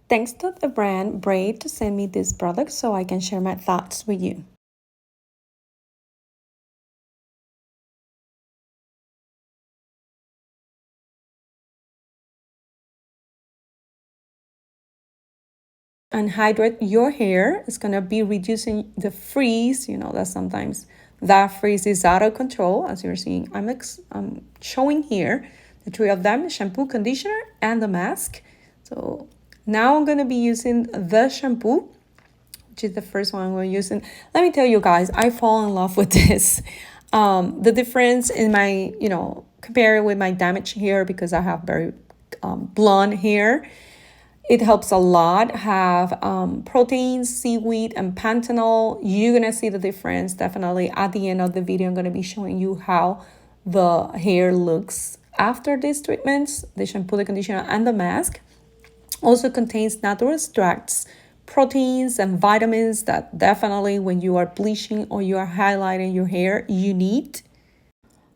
Thanks to the brand BRAE to send me this product so I can share my thoughts with you. And hydrate your hair. It's gonna be reducing the frizz. You know that sometimes that frizz is out of control. As you're seeing, I'm showing here the three of them: shampoo, conditioner, and the mask. So now I'm gonna be using the shampoo, which is the first one we're using. Let me tell you guys, I fall in love with this. The difference in my, compare it with my damaged hair, because I have very blonde hair. It helps a lot. Have proteins, seaweed, and panthenol. You're gonna see the difference definitely. At the end of the video, I'm gonna be showing you how the hair looks after these treatments, the shampoo, the conditioner, and the mask. Also contains natural extracts, proteins, and vitamins that definitely when you are bleaching or you are highlighting your hair, you need.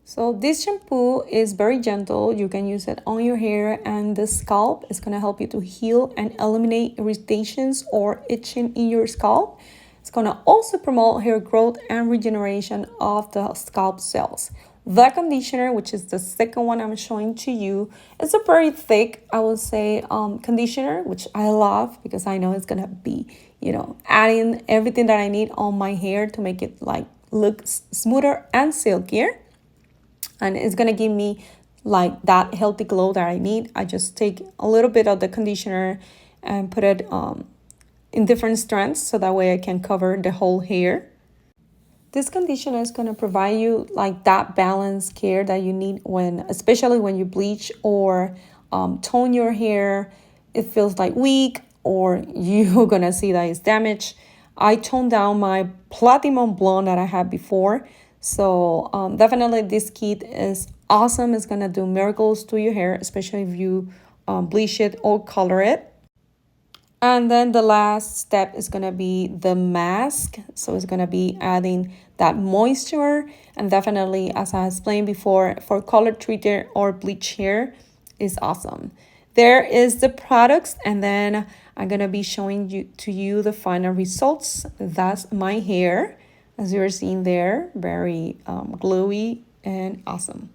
So this shampoo is very gentle. You can use it on your hair and the scalp. It's going to help you to heal and eliminate irritations or itching in your scalp. It's going to also promote hair growth and regeneration of the scalp cells. The conditioner, which is the second one I'm showing to you, is a very thick, I would say, conditioner, which I love because I know it's going to be, adding everything that I need on my hair to make it look smoother and silkier. And it's gonna give me like that healthy glow that I need. I just take a little bit of the conditioner and put it in different strands so that way I can cover the whole hair. This conditioner is gonna provide you like that balanced care that you need especially when you bleach or tone your hair. It feels like weak or you're gonna see that it's damaged. I toned down my platinum blonde that I had before. So definitely this kit is awesome. It's gonna do miracles to your hair, especially if you bleach it or color it. And then the last step is gonna be the mask. So it's gonna be adding that moisture, and definitely, as I explained before, for color treated or bleach hair is awesome. There is the products, and then I'm gonna be showing you the final results. That's my hair, as you're seeing there, very glowy and awesome.